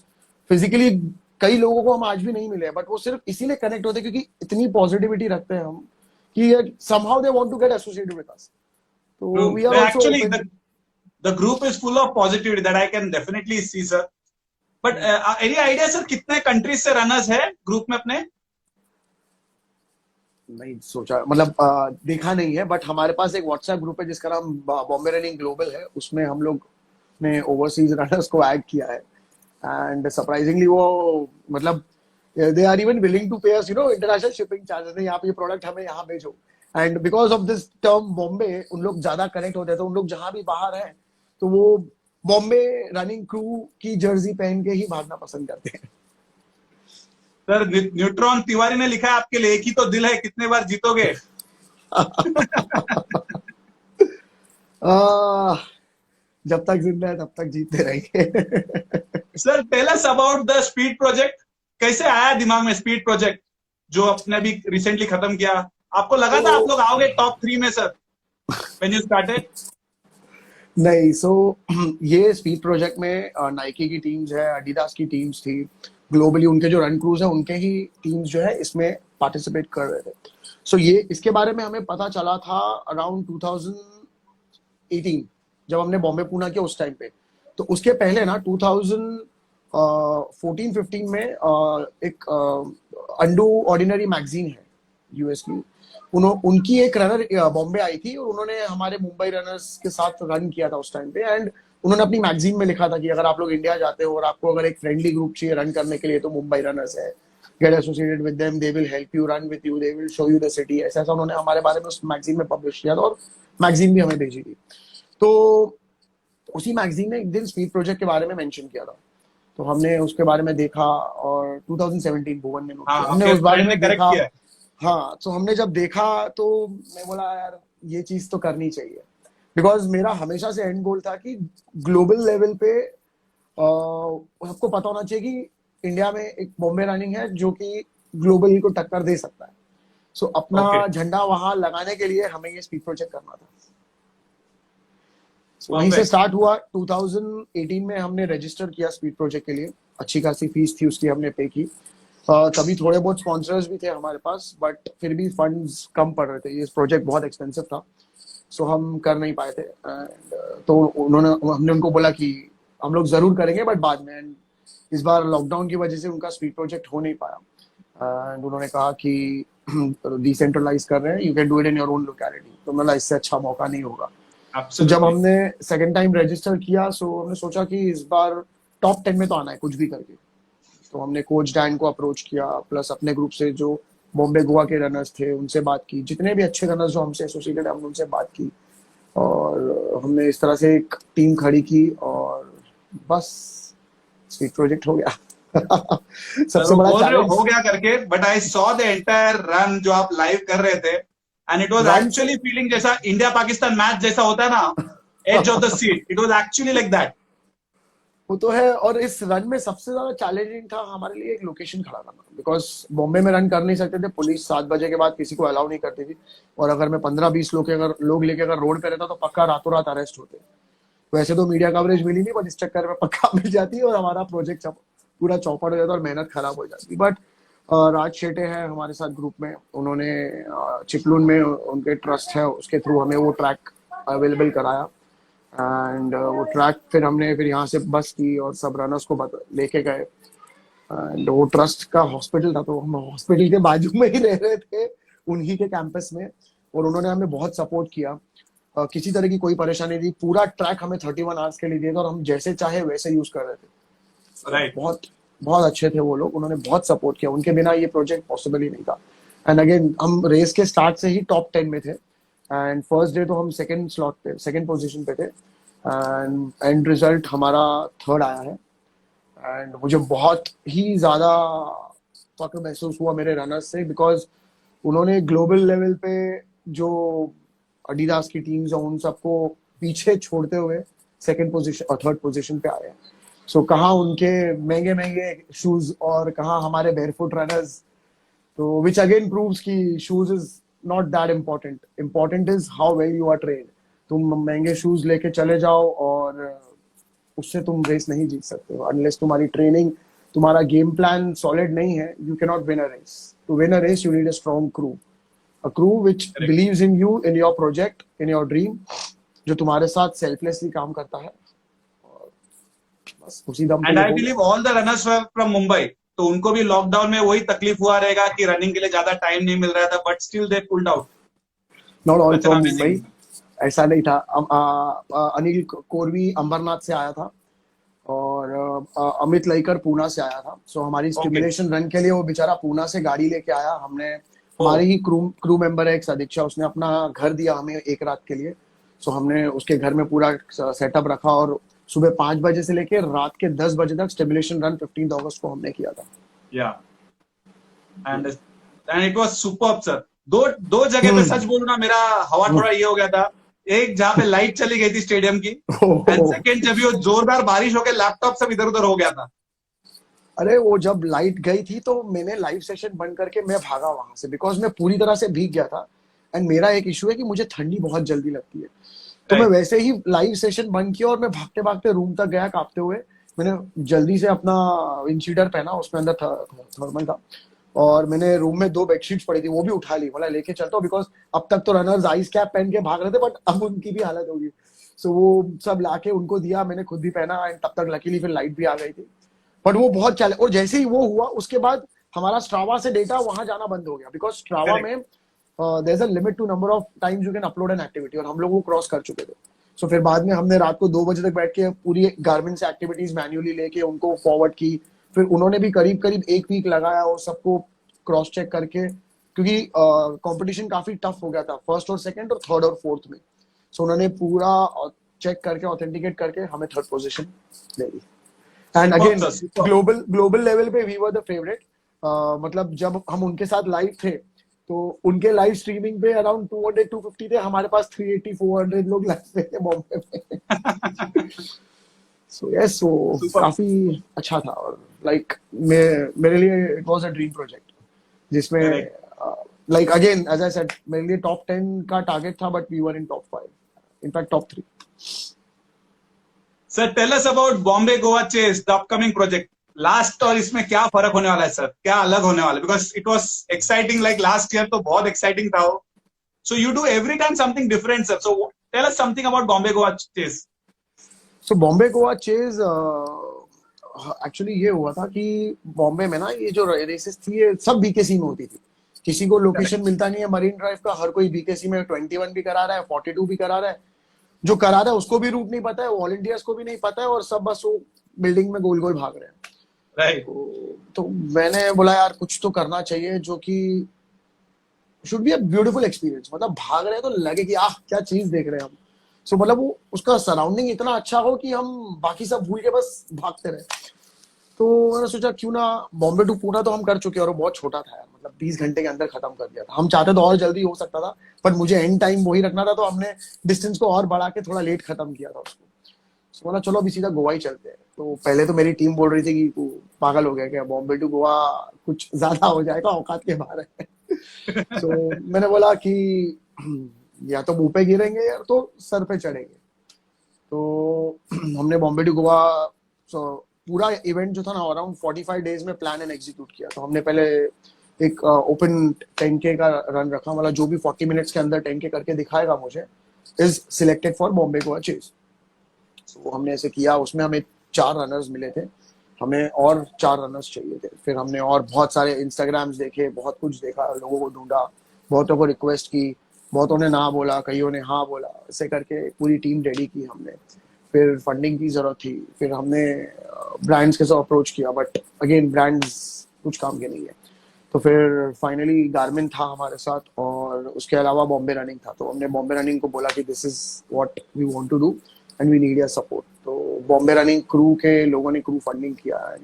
फिजिकली कई लोगों को हम आज भी नहीं मिले, बट वो सिर्फ इसीलिए कनेक्ट होते हैं क्योंकि इतनी पॉजिटिविटी रखते हैं हम कि somehow they want to get associated with us. So True. we are also Actually, open. the group is full of positivity that I can definitely see, sir. But any idea, sir, कितने countries से runners है group में अपने? नहीं सोचा, मतलब देखा नहीं है, बट हमारे पास एक व्हाट्सएप ग्रुप है जिसका नाम बॉम्बे रनिंग ग्लोबल है, उसमें हम लोग ने ओवरसीज रनर्स को ऐड किया है एंड सरप्राइजिंगली वो मतलब they are even willing to pay us international shipping charges, नहीं आप ये प्रोडक्ट हमें यहाँ भेजो। And because of this term Bombay उन लोग ज्यादा कनेक्ट होते हैं, तो उन लोग जहां भी बाहर है तो वो बॉम्बे रनिंग क्रू की जर्सी पहन के ही भागना पसंद करते हैं। सर न्यूट्रॉन तिवारी ने लिखा है आपके लिए, एक ही तो दिल है, कितने बार जीतोगे? जब तक जिंदा है तब तक जीतते रहेंगे। Sir tell us about the speed project, कैसे आया दिमाग में स्पीड प्रोजेक्ट जो आपने अभी रिसेंटली खत्म किया? आपको लगा था आप लोग आओगे टॉप 3 में सर व्हेन यू स्टार्टेड? नहीं, सो ये स्पीड प्रोजेक्ट में नाइकी की टीम्स है, एडिडास की टीम्स थी, ग्लोबली उनके जो रन क्रूज है उनके ही टीम्स जो है इसमें पार्टिसिपेट कर रहे थे। सो ये इसके बारे में हमें पता चला था अराउंड 2018 जब हमने बॉम्बे पूना किया उस टाइम पे। तो उसके पहले ना 2014-15 में एक अंडू ऑर्डिनरी मैगजीन है यूएस की, उनकी एक रनर बॉम्बे आई थी और उन्होंने हमारे मुंबई रनर्स के साथ रन किया था उस टाइम पे। एंड उन्होंने अपनी मैगजीन में लिखा था कि अगर आप लोग इंडिया जाते हो और आपको अगर एक फ्रेंडली ग्रुप चाहिए रन करने के लिए तो मुंबई रनर्स है, get associated with them, they will help you run with you, they will show you the city. ऐसा ऐसा उन्होंने हमारे बारे में उस मैगजीन में पब्लिश किया था और मैगजीन भी हमें भेजी थी। तो उसी मैगजीन ने एक दिन स्पीड प्रोजेक्ट के बारे में मेंशन किया था तो हमने उसके बारे में देखा और 2017 भुवन ने नोट किया, हाँ, हमने आपके उस बारे फ्रेंड ने में करेक्ट देखा। किया है। हाँ, तो हमने जब देखा तो मैं बोला यार ये चीज तो करनी चाहिए, बिकॉज मेरा हमेशा से एंड गोल था कि ग्लोबल लेवल पे सबको पता होना चाहिए कि इंडिया में एक बॉम्बे रनिंग है जो कि ग्लोबली को टक्कर दे सकता है। सो अपना ओके, झंडा वहां लगाने के लिए हमें ये स्पीड प्रोजेक्ट करना था। So, वहीं से परफेक्ट। स्टार्ट हुआ। 2018 में हमने रजिस्टर किया स्पीड प्रोजेक्ट के लिए, अच्छी खासी फीस थी उसकी, हमने पे की। तभी थोड़े बहुत स्पॉन्सर्स भी थे हमारे पास, बट फिर भी फंड्स कम पड़ रहे थे, ये प्रोजेक्ट बहुत एक्सपेंसिव था। सो हम कर नहीं पाए थे। तो हमने उनको बोला कि हम लोग जरूर करेंगे बट बाद में। एंड इस बार लॉकडाउन की वजह से उनका स्पीड प्रोजेक्ट हो नहीं पाया। एंड उन्होंने कहा कि डिसेंट्रलाइज कर रहे हैं, you can do it in your own locality. तो मतलब इससे अच्छा मौका नहीं होगा। तो जब एब्सोल्युटली। हमने सेकेंड टाइम रजिस्टर किया, सो हमने सोचा कि इस बार टॉप 10 में तो आना है कुछ भी करके। तो हमने कोच डैन को अप्रोच किया, प्लस अपने ग्रुप से जो बॉम्बे गोवा के रनर्स थे उनसे बात की, जितने भी अच्छे रनर्स जो हमसे एसोसिएटेड है हमने उनसे बात की, और हमने इस तरह से एक टीम खड़ी की और बस स्पीड प्रोजेक्ट हो गया। सर सबसे वो बड़ा बोल रहे चैलेंज हो गया करके, but I saw the entire run जो आप लाइव कर रहे थे, एंड इट वाज रन से एक्चुअली फीलिंग जैसा इंडिया पाकिस्तान मैच जैसा होता है ना, edge of the seat, it was actually like that. वो तो है। और इस रन में सबसे ज्यादा चैलेंजिंग था हमारे लिए एक लोकेशन खड़ा करना, बिकॉज बॉम्बे में रन कर नहीं सकते थे, पुलिस 7 बजे के बाद किसी को अलाउ नहीं करती थी। और अगर मैं 15-20 लोग लेके अगर रोड पे रहता तो पक्का रातों रात अरेस्ट होते। वैसे तो मीडिया कवरेज मिली नहीं, बट इस चक्कर में पक्का मिल जाती और हमारा प्रोजेक्ट पूरा चौपट हो जाता और मेहनत खराब हो जाती। बट राज शेटे हैं हमारे साथ ग्रुप में, उन्होंने चिपलून में उनके ट्रस्ट है, उसके थ्रू हमें वो ट्रैक अवेलेबल कराया। एंड वो ट्रैक फिर हमने फिर यहाँ से बस की और सब रनर्स को लेके गए। एंड वो ट्रस्ट का हॉस्पिटल था, तो हम हॉस्पिटल के बाजू में ही रह रहे थे, उन्हीं के कैंपस में। और उन्होंने हमें बहुत सपोर्ट किया। किसी तरह की कोई परेशानी नहीं, पूरा ट्रैक हमें 31 आवर्स के लिए दिया था और हम जैसे चाहे वैसे यूज कर रहे थे। राइट। बहुत बहुत अच्छे थे वो लोग, उन्होंने बहुत सपोर्ट किया, उनके बिना ये प्रोजेक्ट पॉसिबल ही नहीं था। एंड अगेन हम रेस के स्टार्ट से ही टॉप 10 में थे। एंड फर्स्ट डे तो हम सेकंड स्लॉट पे, सेकंड पोजीशन पे थे। एंड एंड रिजल्ट हमारा थर्ड आया है। एंड मुझे बहुत ही ज्यादा फक्र महसूस हुआ मेरे रनर्स से, बिकॉज उन्होंने ग्लोबल लेवल पे जो अडीडास की टीम्स है उन सबको पीछे छोड़ते हुए सेकंड पोजीशन और थर्ड पोजीशन पे आए हैं। सो कहाँ उनके महंगे महंगे शूज और कहाँ हमारे बेयरफुट रनर्स। तो विच अगेन प्रूव्स कि shoes is not that important, important is how well you are trained. तुम महंगे शूज लेके चले जाओ और उससे तुम रेस नहीं जीत सकते हो अनलेस तुम्हारी ट्रेनिंग, तुम्हारा गेम प्लान सॉलिड नहीं है। You can not win a race. To win a race you need a strong crew, a crew which correct. believes in you, in your project, in your dream, जो तुम्हारे साथ selflessly काम करता है। और बस उसी दम पे एंड ये आई हो गया। Believe all the runners were from Mumbai, तो उनको भी लॉकडाउन में वही तकलीफ हुआ रहेगा कि रनिंग के लिए ज्यादा टाइम नहीं मिल रहा था, but still they pulled out. Not all such an from amazing. Mumbai, ऐसा नहीं था। अनिल कोरवी अंबरनाथ से आया था और अमित लईकर पूना से आया था। सो हमारी ओके। स्टिमुलेशन रन के लिए वो बेचारा पूना से गाड़ी लेके आया। हमने, ओ। हमारी ही क्रू मेंबर है एक सदीक्षा, उसने अपना घर दिया हमें एक रात के लिए। सो हमने उसके घर में पूरा सेटअप रखा और सुबह 5 बजे से लेकर रात के 10 बजे तक स्टिमुलेशन रन 15 अगस्त को हमने किया था। या and it was superb sir. दो दो जगह पे सच बोलूं ना, मेरा हवा थोड़ा ये हो गया था। एक जहां पे लाइट चली गई थी स्टेडियम की, एंड सेकंड जब ये जोरदार बारिश होकर लैपटॉप सब इधर उधर हो गया था। अरे वो जब लाइट गई थी तो मैंने लाइव सेशन बंद करके मैं भागा वहां से, बिकॉज मैं पूरी तरह से भीग गया था। एंड मेरा एक इशू है कि मुझे ठंडी बहुत जल्दी लगती है। तो मैं राइट। वैसे ही लाइव सेशन बंद किया और मैं भागते भागते रूम तक गया कांपते हुए। मैंने जल्दी से अपना विंडशीटर पहना, उसमें अंदर थर्मल था। और मैंने रूम में 2 बेडशीट्स पड़ी थी, वो भी उठा ली, बोला लेके चलता हूँ, बिकॉज अब तक तो रनर्स आइस कैप पहन के भाग रहे थे, बट अब उनकी भी हालत होगी। सो वो सब लाके उनको दिया, मैंने खुद भी पहना। एंड तब तक लकीली फिर लाइट भी आ गई थी। बट वो बहुत चैलेंज, और जैसे ही वो हुआ उसके बाद हमारा स्ट्रावा से डेटा वहां जाना बंद हो गया, बिकॉज स्ट्रावा करेक्ट। में there is a limit to number of times you can upload an activity, और हम लोग वो क्रॉस कर चुके थे। सो फिर बाद में हमने रात को 2 बजे तक बैठ के पूरी गारमेंट से एक्टिविटीज मैन्युअली लेके उनको फॉरवर्ड की। फिर उन्होंने भी करीब करीब 1 वीक लगाया और सबको क्रॉस चेक करके, क्योंकि कंपटीशन काफी टफ हो गया था फर्स्ट और सेकंड और थर्ड और फोर्थ में। सो उन्होंने पूरा चेक करके ऑथेंटिकेट करके हमें third position they the. And super again sir, super. Global level पे वी वर द फेवरेट। मतलब जब हम उनके साथ लाइव थे तो उनके लाइव स्ट्रीमिंग पे अराउंड 200 250 थे, हमारे पास 380 400 लोग लाइव पे थे बॉम्बे में। So yes, so super. काफी अच्छा था। और लाइक मेरे लिए it was a dream project जिसमें correct. Like again as I said मेरे लिए टॉप 10 का टारगेट था, but we were in top 5, in fact top 3। Sir tell us about Bombay Goa chase, the upcoming project. Last और इसमें क्या फर्क होने वाला है सर, क्या अलग होने वाला है? Because it was exciting like last year, तो बहुत एक्साइटिंग था वो। So you do every time something different sir, so tell us something about Bombay Goa chase. So Bombay Goa chase actually ये हुआ था कि बॉम्बे में ना ये जो रेसेस थी ये सब बीकेसी में होती थी। किसी को करेक्ट। लोकेशन मिलता नहीं है मरीन ड्राइव का, हर कोई बीकेसी में 21 भी करा रहा है, 42 भी करा रहा है। जो करा रहा है उसको भी रूट नहीं पता है, वॉलंटियर्स को भी नहीं पता है, और सब बस वो बिल्डिंग में गोल गोल भाग रहे हैं। राइट। तो मैंने बोला यार कुछ तो करना चाहिए जो कि should be a beautiful experience, मतलब भाग रहे हैं तो लगे कि आह क्या चीज देख रहे हैं हम। सो मतलब वो उसका सराउंडिंग इतना अच्छा हो कि हम बाकी सब भूल के बस भागते रहे। तो मैंने सोचा क्यों ना, बॉम्बे टू पूना तो हम कर चुके हैं और वो बहुत छोटा था यार, मतलब 20 घंटे के अंदर खत्म कर दिया था। हम चाहते तो और जल्दी हो सकता था, पर मुझे एंड टाइम वही रखना था, तो हमने डिस्टेंस को और बढ़ा के थोड़ा लेट खत्म किया था उसको। तो बोला चलो अभी सीधा गोवा ही चलते हैं। तो पहले तो मेरी टीम बोल रही थी कि तू पागल हो गया क्या, बॉम्बे टू गोवा कुछ ज्यादा हो जाएगा, औकात के बाहर है। सो मैंने बोला कि या तो मुंह पे गिरेंगे या तो सर पे चढ़ेंगे। तो हमने बॉम्बे टू गोवा पूरा इवेंट जो था ना अराउंड 45 डेज में प्लान एंड एग्जीक्यूट किया। तो हमने पहले एक ओपन 10K का रन रखा, मतलब जो भी 40 मिनट्स के अंदर 10K करके दिखाएगा मुझे is selected for Bombay Goa chase. तो हमने ऐसे किया, उसमें हमें 4 रनर्स मिले थे, हमें और 4 रनर्स चाहिए थे। फिर हमने और बहुत सारे इंस्टाग्राम्स देखे, बहुत कुछ देखा, लोगों को ढूंढा, बहुतों को रिक्वेस्ट की, बहुतों ने ना बोला, कईयों ने हाँ बोला, ऐसे करके पूरी टीम रेडी की हमने। फिर फंडिंग की जरूरत थी, फिर हमने ब्रांड्स के साथ अप्रोच किया, बट अगेन ब्रांड्स कुछ काम के नहीं है। तो फिर फाइनली गारमिन था हमारे साथ, और उसके अलावा बॉम्बे रनिंग था। तो हमने बॉम्बे रनिंग को बोला कि this is what we want to do and we need your support. तो बॉम्बे रनिंग क्रू के लोगों ने क्रू फंडिंग किया है,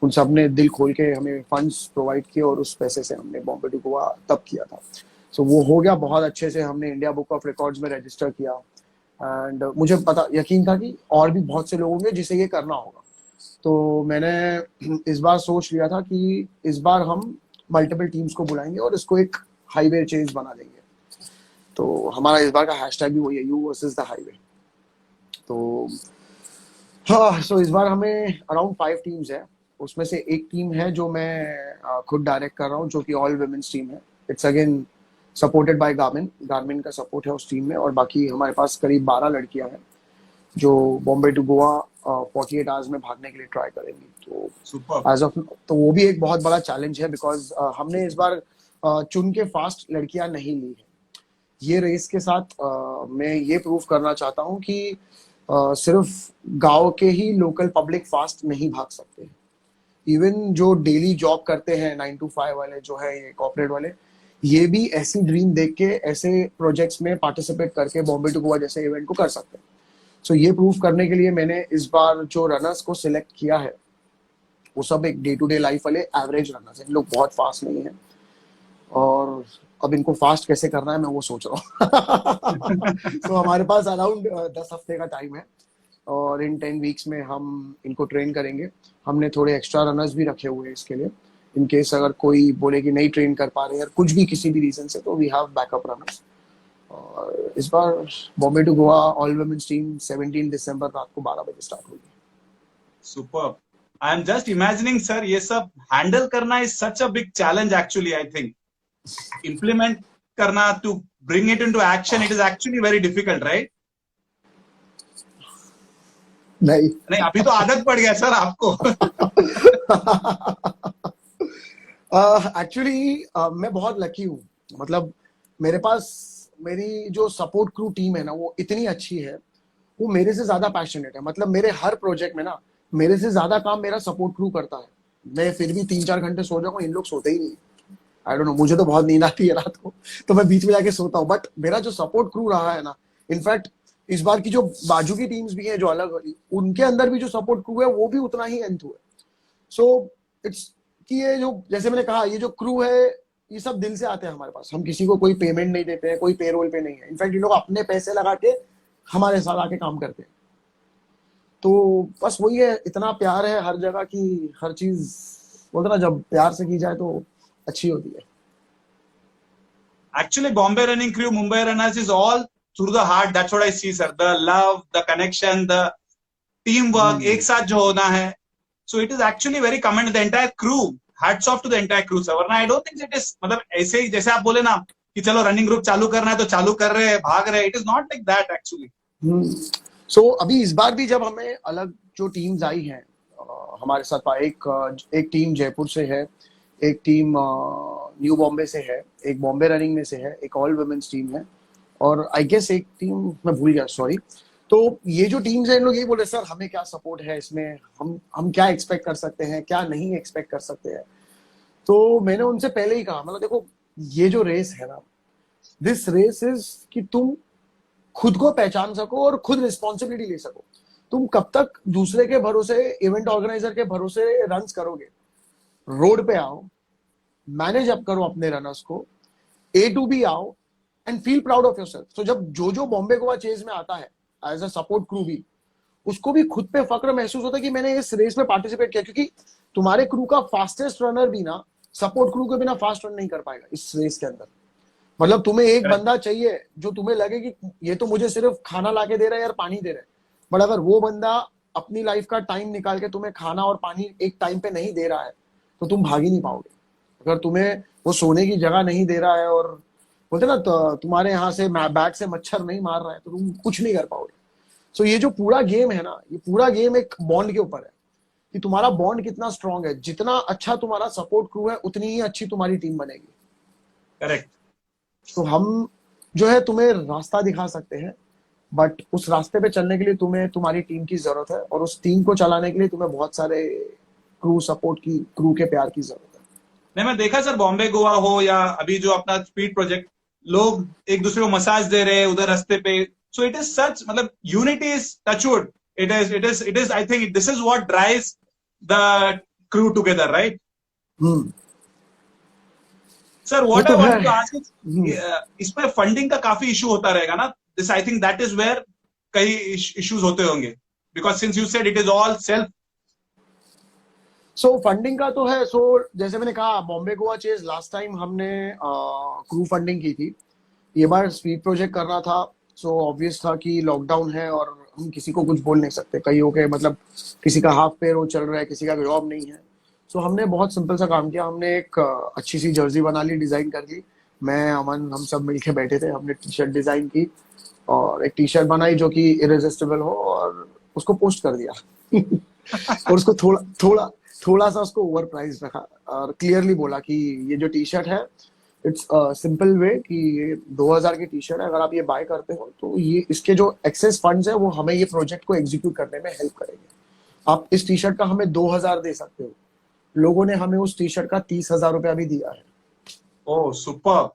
उन सब ने दिल खोल के हमें फंड्स प्रोवाइड किए, और उस पैसे से हमने बॉम्बे टू गोवा तब किया था। सो वो हो गया बहुत अच्छे से, हमने इंडिया बुक ऑफ रिकॉर्ड्स में रजिस्टर किया। एंड मुझे पता यकीन था कि और भी बहुत से लोग होंगे जिसे ये करना होगा। तो मैंने इस बार सोच लिया था कि इस बार हम मल्टीपल टीम्स को बुलाएंगे और इसको एक हाईवे चेज बना देंगे। तो हमारा इस बार का हैशटैग भी वही है, यू वर्सेस द हाईवे। तो हाँ, सो इस बार हमें अराउंड 5 टीम्स है। उसमें से एक टीम है जो मैं खुद डायरेक्ट कर रहा हूँ, जो कि ऑल वुमेन्स टीम है। It's again supported by Garmin, Garmin का सपोर्ट है उस टीम में। और बाकी हमारे पास करीब 12 लड़कियां हैं जो बॉम्बे टू गोवा 48 आवर्स में भागने के लिए ट्राई करेंगी। सुपर। तो एज ऑफ तो वो भी एक बहुत बड़ा चैलेंज है, बिकॉज हमने इस बार चुन के फास्ट लड़कियां नहीं ली है। ये रेस के साथ मैं ये प्रूव करना चाहता हूँ कि सिर्फ गांव के ही लोकल पब्लिक फास्ट नहीं भाग सकते। इवन जो डेली जॉब करते हैं 9 to 5 वाले जो है, ये कॉर्पोरेट वाले, ये भी ऐसी ड्रीम देख के ऐसे प्रोजेक्ट्स में पार्टिसिपेट करके बॉम्बे टू गोवा जैसे इवेंट को कर सकते हैं। सो ये प्रूव करने के लिए मैंने इस बार जो रनर्स को सिलेक्ट किया है वो सब एक डे टू डे लाइफ वाले एवरेज रनर्स हैं, इन लोग बहुत फास्ट नहीं है। और अब इनको फास्ट कैसे करना है मैं वो सोच रहा हूँ। तो हमारे पास अराउंड 10 हफ्ते का टाइम है, और इन 10 वीक्स में हम इनको ट्रेन करेंगे। हमने थोड़े एक्स्ट्रा रनर्स भी रखे हुए हैं इसके लिए, इन केस अगर कोई बोले कि नहीं ट्रेन कर पा रहे या कुछ भी किसी भी रीजन से, तो वी हैव बैकअप रनर्स। और इस बार Bombay to Goa all women's team 17 दिसंबर रात को 12 बजे स्टार्ट होगी। Super. I am just imagining sir, ये सब हैंडल करना is such a big challenge actually. I think implement करना, to bring it into action, it is actually very difficult, right? नहीं नहीं, अभी तो आदत पड़ गया सर आपको। एक्चुअली मैं बहुत लकी हूँ। मतलब मेरे पास मेरी जो सपोर्ट क्रू टीम है ना वो इतनी अच्छी है, वो मेरे से ज्यादा पैशनेट है। मतलब मेरे हर प्रोजेक्ट में ना मेरे से ज्यादा काम मेरा सपोर्ट क्रू करता है। मैं फिर भी 3-4 घंटे सो जाऊंगा, इन लोग सोते ही नहीं। आई डोंट नो, मुझे तो बहुत नींद आती है रात को, तो मैं बीच में जाके सोता हूँ। बट मेरा जो सपोर्ट क्रू रहा है ना, इनफैक्ट इस बार की जो बाजू की टीम्स भी हैं जो अलग, उनके अंदर भी जो सपोर्ट क्रू है वो भी उतना ही एंथु है. सो इट्स कि ये जो, जैसे मैंने कहा, ये जो क्रू है ये सब दिल से आते हैं हमारे पास. हम किसी को कोई पेमेंट नहीं देते हैं, कोई पेरोल पे नहीं है. इनफैक्ट ये लोग अपने पैसे लगा के हमारे साथ आके काम करते हैं. तो बस वही है, इतना प्यार है हर जगह की, हर चीज बोलते ना, जब प्यार से की जाए तो अच्छी होती है. Actually, Bombay Running Crew, Mumbai Runners is all through the heart. That's what I see, sir. The love, the connection, the teamwork, एक साथ जो होना है. So it is actually very commended. The entire crew, hats off to the entire crew, sir. वरना I don't think it is, मतलब ऐसे ही जैसे आप बोले ना कि चलो रनिंग ग्रुप चालू करना है तो चालू कर रहे हैं, भाग रहे हैं. It is not like that actually. सो अभी इस बार भी जब हमें अलग जो टीम्स आई हैं हमारे साथ, एक टीम जयपुर से है, एक टीम न्यू बॉम्बे से है, एक बॉम्बे रनिंग में से है, एक ऑल वुमेन्स टीम है, और आई गेस एक टीम मैं भूल गया, सॉरी. तो ये जो टीम्स हैं इन लोग यही बोले सर हमें क्या सपोर्ट है इसमें, हम क्या एक्सपेक्ट कर सकते हैं, क्या नहीं एक्सपेक्ट कर सकते हैं. तो मैंने उनसे पहले ही कहा, मतलब देखो ये जो रेस है ना, दिस रेस इज कि तुम खुद को पहचान सको और खुद रिस्पॉन्सिबिलिटी ले सको. तुम कब तक दूसरे के भरोसे, इवेंट ऑर्गेनाइजर के भरोसे रन्स करोगे? रोड पे आओ, मैनेज अप करो अपने रनर्स को, ए टू बी आओ and feel proud of yourself. तो जब जो बॉम्बे गोवा चेज में आता है एज अ सपोर्ट क्रू भी, उसको भी खुद पे फक्र महसूस होता है कि मैंने इस रेस में पार्टिसिपेट किया. क्योंकि तुम्हारे क्रू का फास्टेस्ट रनर भी ना सपोर्ट क्रू के बिना फास्ट रन नहीं कर पाएगा इस रेस के अंदर. मतलब तुम्हें एक बंदा चाहिए जो तुम्हें लगे कि ये तो मुझे सिर्फ खाना लाके दे रहा है यार, पानी दे रहा है. बट अगर वो बंदा अपनी लाइफ का टाइम निकाल के तुम्हें खाना और पानी एक टाइम पे नहीं दे रहा है तो तुम भाग ही नहीं पाओगे. अगर तुम्हें वो सोने की जगह नहीं दे रहा है और बोलते ना तुम्हारे यहाँ से बैट से मच्छर नहीं मार रहा है तो तुम कुछ नहीं कर पाओगे. सो ये जो पूरा गेम है ना, ये पूरा गेम एक बॉन्ड के ऊपर है कि तुम्हारा बॉन्ड कितना स्ट्रांग है. जितना अच्छा तुम्हारा सपोर्ट क्रू है उतनी ही अच्छी तुम्हारी टीम बनेगी. करेक्ट. तो हम जो है तुम्हें रास्ता दिखा सकते हैं, बट उस रास्ते पे चलने के लिए तुम्हें तुम्हारी टीम की जरूरत है, और उस टीम को चलाने के लिए तुम्हें बहुत सारे क्रू सपोर्ट की, क्रू के प्यार की जरूरत है. नहीं, मैं देखा सर, बॉम्बे गोवा हो या अभी जो अपना स्पीड प्रोजेक्ट, लोग एक दूसरे को मसाज दे रहे हैं उधर रास्ते पे. सो इट इज सच, मतलब unity is touchwood. It is I think this is what drives the crew together, right? Sir what I wanted to ask, इसमें फंडिंग का काफी इशू होता रहेगा ना. This I think that is where कई issues होते होंगे, because since you said it is all self. So funding का तो है. सो जैसे मैंने कहा, Bombay Goa chase last time हमने क्रू फंडिंग की थी. ये बार स्पीड प्रोजेक्ट करना था. सो ऑब्वियस था कि लॉकडाउन है और हम किसी को कुछ बोल नहीं सकते. कईयों के मतलब किसी का हाफ पे रोज चल रहा है, किसी का जॉब नहीं है. सो हमने बहुत सिंपल सा काम किया. हमने एक अच्छी सी जर्सी बना ली, डिजाइन कर ली. मैं, अमन, हम सब मिलके बैठे थे. हमने टी शर्ट डिजाइन की और एक टी शर्ट बनाई जो कि इरेजिस्टिबल हो, और उसको पोस्ट कर दिया. और उसको थोड़ा सा उसको ओवर प्राइस रखा और क्लियरली बोला कि ये जो टी शर्ट है, इट्स सिंपल वे कि ये 2000 की टी शर्ट है. अगर आप ये बाय करते हो तो ये इसके जो एक्सेस फंड्स है वो हमें ये प्रोजेक्ट को एग्जीक्यूट करने में हेल्प करेंगे. आप इस टी शर्ट का हमें 2000 दे सकते हो. लोगों ने हमें उस टी शर्ट का 30,000 रुपया भी दिया है. ओह सुपर.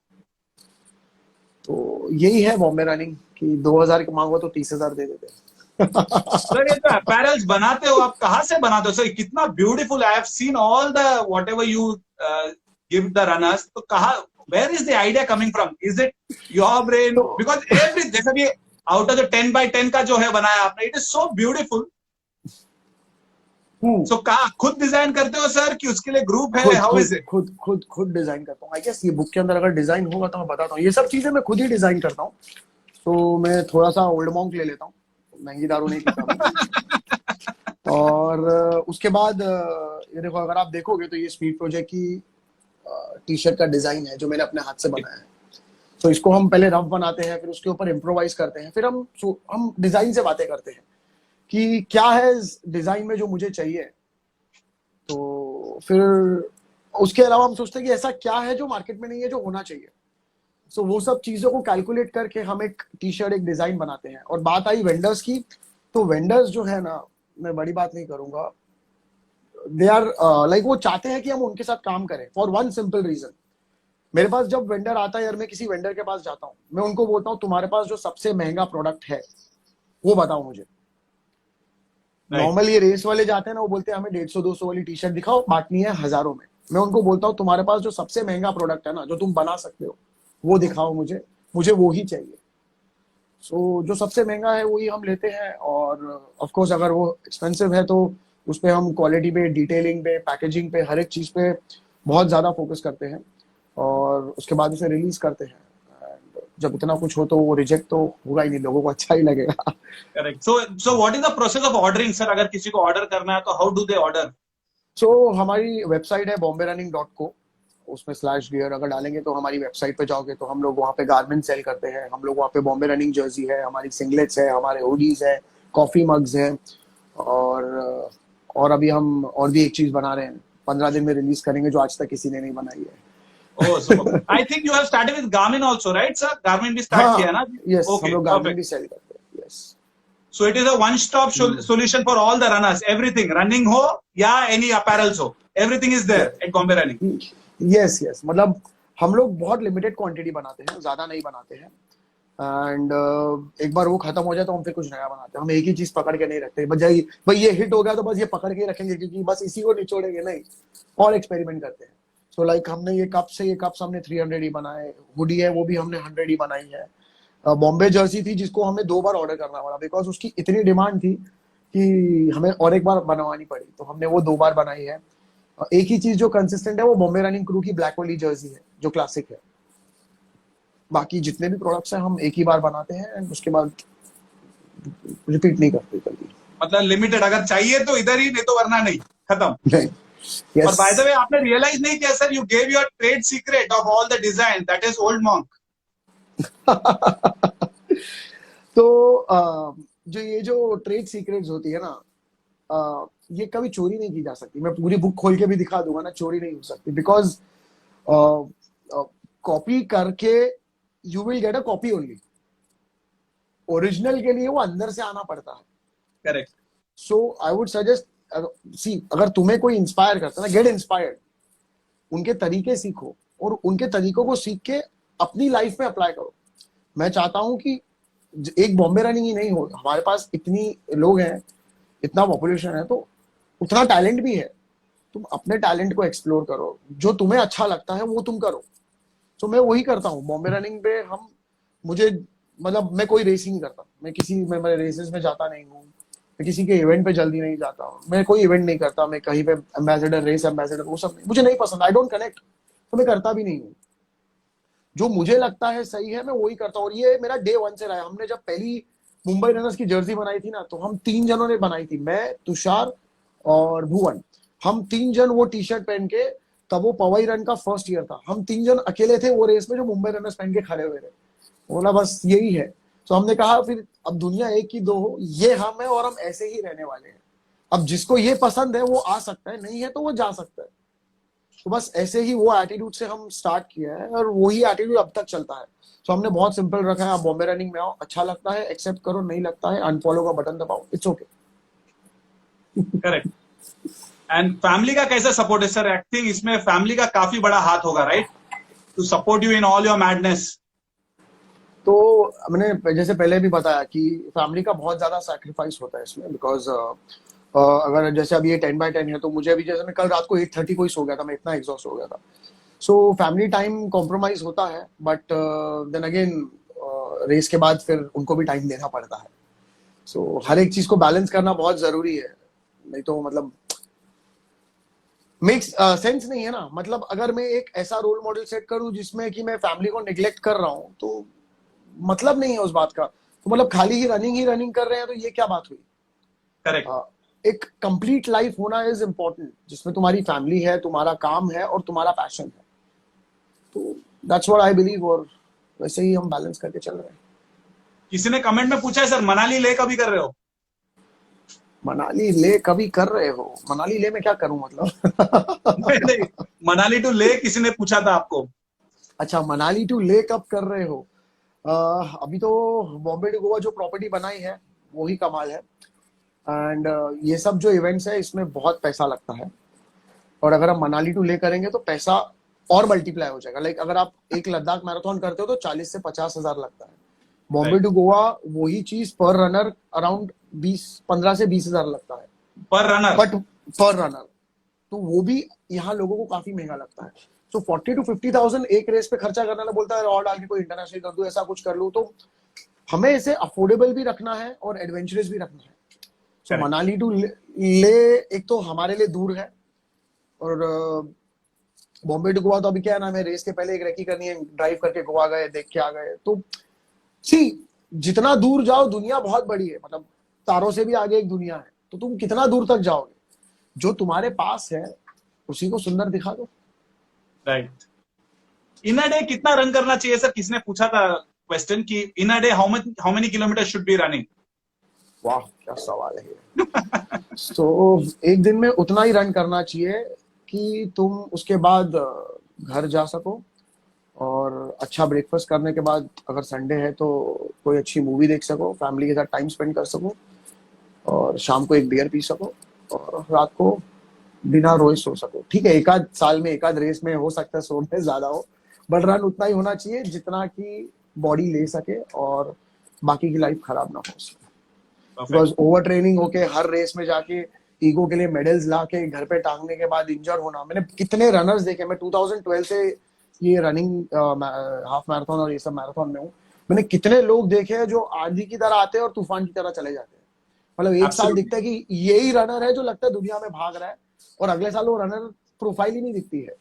तो यही है बॉम्बे रनिंग कि 2000 की मांगो तो 30,000 दे देते हैं. सर ये जो अपैरल्स बनाते हो आप कहाँ से बनाते हो सर? कितना beautiful. I have seen all the whatever you give the runners. तो कहाँ, where is the idea coming from? Is it your brain? Because every, जैसे भी आउट ऑफ द 10x10 का जो है बनाया आपने, इट इज सो ब्यूटीफुल. सो कहाँ खुद डिजाइन करते हो सर कि उसके लिए ग्रुप है? How is it? खुद डिजाइन करता हूँ. आई गेस ये बुक के अंदर अगर डिजाइन होगा तो मैं बताता हूँ. ये सब चीजें मैं खुद ही डिजाइन करता हूँ. तो मैं थोड़ा सा ओल्ड मॉन्क ले लेता हूँ, महंगी दारू नहीं पीता. और उसके बाद ये देखो, अगर आप देखोगे तो ये स्पीड प्रोजेक्ट की टी शर्ट का डिजाइन है जो मैंने अपने हाथ से बनाया है. तो इसको हम पहले रफ बनाते हैं, फिर उसके ऊपर इम्प्रोवाइज करते हैं, फिर हम डिजाइन से बातें करते हैं कि क्या है इस डिजाइन में जो मुझे चाहिए. तो फिर उसके अलावा हम सोचते हैं कि ऐसा क्या है जो मार्केट में नहीं है जो होना चाहिए. सो वो सब चीजों को कैलकुलेट करके हम एक टी शर्ट, एक डिजाइन बनाते हैं. और बात आई वेंडर्स की, तो वेंडर्स जो है ना, मैं बड़ी बात नहीं करूंगा, दे आर लाइक वो चाहते हैं कि हम उनके साथ काम करें फॉर वन सिंपल रीजन. मेरे पास जब वेंडर आता है, यार मैं किसी वेंडर के पास जाता हूँ, मैं उनको बोलता हूँ तुम्हारे पास जो सबसे महंगा प्रोडक्ट है वो बताओ मुझे। Right. नॉर्मल ये रेस वाले जाते हैं ना, वो बोलते हैं हमें 150-200 वाली टी शर्ट दिखाओ, बांटनी है हजारों में। मैं उनको बोलता हूँ तुम्हारे पास जो सबसे महंगा प्रोडक्ट है ना, जो तुम बना सकते हो, वो दिखाओ मुझे, मुझे वो ही चाहिए। सो जो सबसे महंगा है वही हम लेते हैं, और ऑफ कोर्स अगर वो एक्सपेंसिव है तो उस पे हम क्वालिटी पे, डिटेलिंग पे, पैकेजिंग पे, हर एक चीज पे बहुत ज्यादा फोकस करते हैं, और उसके बाद उसे रिलीज करते हैं। And जब इतना कुछ हो तो वो रिजेक्ट तो होगा ही नहीं, लोगों को अच्छा ही लगेगा। Correct. So what is the process of ordering, sir? अगर किसी को ऑर्डर करना है तो how do they order? सो हमारी वेबसाइट है bombayrunning.co, उसमें /gear अगर डालेंगे तो हमारी वेबसाइट पे जाओगे तो हम लोग वहाँ पे गारमेंट सेल करते हैं। हम लोग वहाँ पे बॉम्बे रनिंग जर्सी है, हमारी सिंगलेट्स है, हमारे हुडीज है, कॉफी मग्स हैं, और अभी हम और भी एक चीज बना रहे हैं, 15 दिन में रिलीज करेंगे, जो आज तक किसी ने नहीं बनाई है। Oh, super. I think you have started with Garmin also, right, sir? Garmin भी start किया ना? हाँ, यस, हम Okay, लोग गारमेंट perfect. भी सेल करते हैं, yes. So it is a one-stop solution for all the runners. Everything, running हो या any apparels हो, everything is there at Bombay Running. Yes yes, मतलब हम लोग बहुत लिमिटेड क्वांटिटी बनाते हैं, ज्यादा नहीं बनाते हैं। एंड एक बार वो खत्म हो जाए तो हम फिर कुछ नया बनाते हैं। हम एक ही चीज पकड़ के नहीं रखते, बजाय भाई ये हिट हो गया तो बस ये पकड़ के रखेंगे, क्योंकि बस इसी को निचोड़ेंगे नहीं, और एक्सपेरिमेंट करते हैं। सो लाइक हमने ये कप्स हमने 300 ही बनाए, हुडी है वो भी हमने 100 ही बनाई है। बॉम्बे जर्सी थी जिसको हमें 2 बार ऑर्डर करना पड़ा, बिकॉज उसकी इतनी डिमांड थी कि हमें और एक बार बनवानी पड़ी, तो हमने वो 2 बार बनाई है। एक ही चीज जो कंसिस्टेंट है वो बॉम्बे रनिंग क्रू की ब्लैक वाली जर्सी है, जो क्लासिक है। बाकी जितने भी प्रोडक्ट्स हैं हम एक ही बार बनाते हैं, एंड उसके बाद रिपीट नहीं करते जल्दी। मतलब लिमिटेड, अगर चाहिए तो इधर ही, नहीं तो वरना नहीं, खत्म। नहीं, और यस। बाय द वे आपने रियलाइज नहीं किया sir, you gave your trade secret of all the design, that is old monk. तो ये जो ट्रेड सीक्रेट्स होती है ना, ये कभी चोरी नहीं की जा सकती। मैं पूरी बुक खोल के भी दिखा दूंगा ना, चोरी नहीं हो सकती, बिकॉज कॉपी करके you will get a copy only. Original के लिए वो अंदर से आना पड़ता है। Correct. So I would suggest, see अगर तुम्हें कोई इंस्पायर करता है ना, गेट इंस्पायर्ड, उनके तरीके सीखो, और उनके तरीकों को सीख के अपनी लाइफ में अप्लाई करो। मैं चाहता हूं कि एक बॉम्बे रनिंग ही नहीं हो, हमारे पास इतनी लोग हैं, इतना पॉपुलेशन है, तो उतना टैलेंट भी है। तुम अपने टैलेंट को एक्सप्लोर करो, जो तुम्हें अच्छा लगता है वो तुम करो। तो मैं वही करता हूँ बॉम्बे रनिंग पे। मुझे मतलब मैं कोई रेस ही नहीं करता, मैं रेसेस में जाता नहीं हूँ, मैं किसी के इवेंट पे जल्दी नहीं जाता हूँ, मैं कोई इवेंट नहीं करता, मैं कहीं पे एम्बेसडर, रेस एम्बेसडर, वो सब नहीं, मुझे नहीं पसंद, आई डोंट कनेक्ट, तो मैं करता भी नहीं हूँ। जो मुझे लगता है सही है मैं वही करता हूँ, और ये मेरा डे 1 से रहा है। हमने जब पहली मुंबई रनर्स की जर्सी बनाई थी ना, तो हम 3 जनों ने बनाई थी, मैं, तुषार और भुवन। हम 3 जन वो टी शर्ट पहन के, तब वो पवई रन का फर्स्ट ईयर था, हम 3 जन अकेले थे वो रेस में जो मुंबई रनर्स पहन के खड़े हुए थे। बोला बस यही है। तो हमने कहा फिर अब दुनिया एक ही दो हो, ये हम है और हम ऐसे ही रहने वाले हैं। अब जिसको ये पसंद है वो आ सकता है, नहीं है तो वो जा सकता है। तो बस ऐसे ही वो एटीट्यूड से हम स्टार्ट किया है, और वही एटीट्यूड अब तक चलता है। तो हमने बहुत सिंपल रखा है, आप बॉम्बे रनिंग में आओ, अच्छा लगता है एक्सेप्ट करो, नहीं लगता है अनफॉलो का बटन दबाओ, it's okay. Correct. And family का कैसा सपोर्ट है सर? एक्टिंग इसमें फैमिली का काफी बड़ा हाथ होगा, right, to support you in all your madness. तो मैंने जैसे पहले भी बताया कि फैमिली का बहुत ज्यादा सैक्रिफाइस होता है इसमें, बिकॉज अगर जैसे अभी ये 10x10 है, तो मुझे अभी जैसे मैं कल रात को 8:30 को ही सो गया था, मैं इतना एग्जॉस्ट हो गया था। सो फैमिली टाइम कॉम्प्रोमाइज होता है, बट देन अगेन रेस के बाद फिर उनको भी टाइम देना पड़ता है। सो हर एक चीज को बैलेंस करना बहुत जरूरी है, नहीं तो मतलब मेक्स सेंस नहीं है ना। मतलब अगर मैं एक ऐसा रोल मॉडल सेट करूं जिसमें कि मैं फैमिली को निग्लेक्ट कर रहा हूं, तो मतलब नहीं है उस बात का। तो मतलब खाली ही रनिंग कर रहे हैं, तो ये क्या बात हुई। करेक्ट। एक कंप्लीट लाइफ होना इज इम्पोर्टेंट, जिसमें तुम्हारी फैमिली है, तुम्हारा काम है और तुम्हारा पैशन है। तो दैट्स व्हाट आई बिलीव, और वैसे ही हम बैलेंस करके चल रहे हैं। किसी ने कमेंट में पूछा है सर, मनाली ले कभी कर रहे हो? मनाली ले कभी कर रहे हो? मनाली ले में क्या करूं मतलब? नहीं, मनाली टू ले किसी ने पूछा था आपको। अच्छा, मनाली टू ले कब कर रहे हो? अभी तो बॉम्बे टू गोवा जो प्रॉपर्टी बनाई है वो ही कमाल है। एंड ये सब जो इवेंट्स है इसमें बहुत पैसा लगता है, और अगर हम मनाली टू ले करेंगे तो पैसा और मल्टीप्लाई हो जाएगा। लाइक अगर आप एक लद्दाख मैराथन करते हो तो 40 से 50 हजार लगता है, बॉम्बे टू गोवा वही चीज पर रनर अराउंड 15 से 20,000 लगता है पर रनर। बट पर रनर, तो वो भी यहाँ लोगों को काफी महंगा लगता है। सो 40 to 50,000 एक रेस पे खर्चा करना, बोलता है और डाल के कोई इंटरनेशनल कर दूं, ऐसा कुछ कर लूं, तो हमें इसे अफोर्डेबल भी रखना है और एडवेंचरस भी रखना है। सो Correct. मनाली टू ले एक तो हमारे लिए दूर है, और बॉम्बे टू गोवा तो अभी क्या नाम है, रेस के पहले एक रेकी करनी है, ड्राइव करके गोवा गए, देख के आ गए। तो सी जितना दूर जाओ, दुनिया बहुत बड़ी है, मतलब तारों से भी आगे एक दुनिया है, तो तुम कितना दूर तक जाओगे, जो तुम्हारे पास है उसी को सुंदर दिखा दो। राइट। इन अ डे कितना रन करना चाहिए सर? किसने पूछा था क्वेश्चन कि in a day how many kilometre should be running? वाह क्या सवाल है ये। तो एक दिन में उतना ही रन करना चाहिए कि तुम उसके बाद घर जा सको, और अच्छा ब्रेकफास्ट करने के बाद अगर संडे है तो कोई अच्छी मूवी देख सको, फैमिली के साथ टाइम स्पेंड कर सको, और शाम को एक बियर पी सको, और रात को बिना रोए सो सको। ठीक है, एक आध साल में एक आध रेस में हो सकता है सो में ज्यादा हो, बट रन उतना ही होना चाहिए जितना कि बॉडी ले सके और बाकी की लाइफ खराब ना हो सके। बिकॉज ओवर ट्रेनिंग होके हर रेस में जाके ईगो के लिए मेडल्स ला के घर पे टांगने के बाद इंजर होना, मैंने कितने रनर्स देखे। मैं 2012 से ये रनिंग हाफ मैराथन और ये सब मैराथन में हूँ, मैंने कितने लोग देखे हैं जो आंधी की तरह आते हैं और तूफान की तरह चले जाते हैं। मतलब एक साल दिखता है कि यही रनर है जो लगता है दुनिया में भाग रहा है, और अगले साल वो रनर प्रोफाइल ही नहीं दिखती है।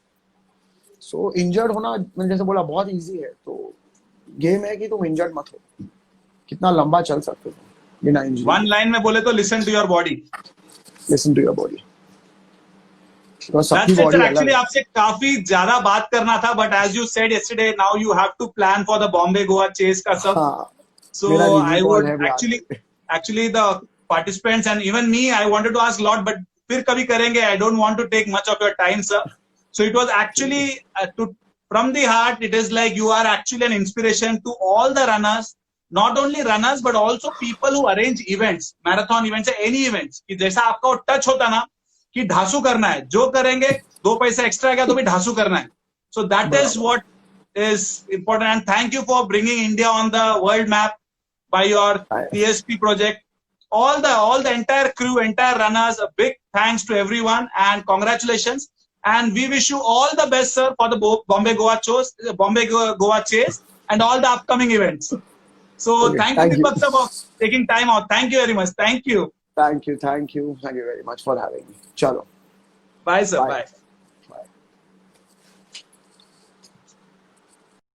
सो इंजर्ड होना, मैंने जैसे बोला, बहुत इजी है। तो गेम है कि तुम इंजर्ड मत हो, कितना लंबा चल सकते हो बिना इंजरी। वन लाइन में बोले तो listen to your body. Listen to your body. Actually आपसे काफी ज्यादा बात करना था, but as you said yesterday, now you have to plan for the Bombay Goa chase का सब। So I would actually the participants and even me, I wanted to ask lot, but फिर कभी करेंगे। I don't want to take much of your time sir. So it was actually from the heart, it is like you are actually an inspiration to all the runners, not only runners but also people who arrange events, marathon events, any events, कि जैसा आपका वो touch होता ना कि ढासू करना है, जो करेंगे 2 पैसा एक्स्ट्रा गया तो भी ढासू करना है। So that is what is important, and thank you for bringing India on the world map by your TSP project. All the entire crew, entire runners, a big thanks to everyone and congratulations. And we wish you all the best, sir, for the Bombay Goa Chase and all the upcoming events. So thank you, Deepak sir, for taking time out. Thank you very much. Thank you. Thank you very much for having me. Chalo. Bye, sir. Bye.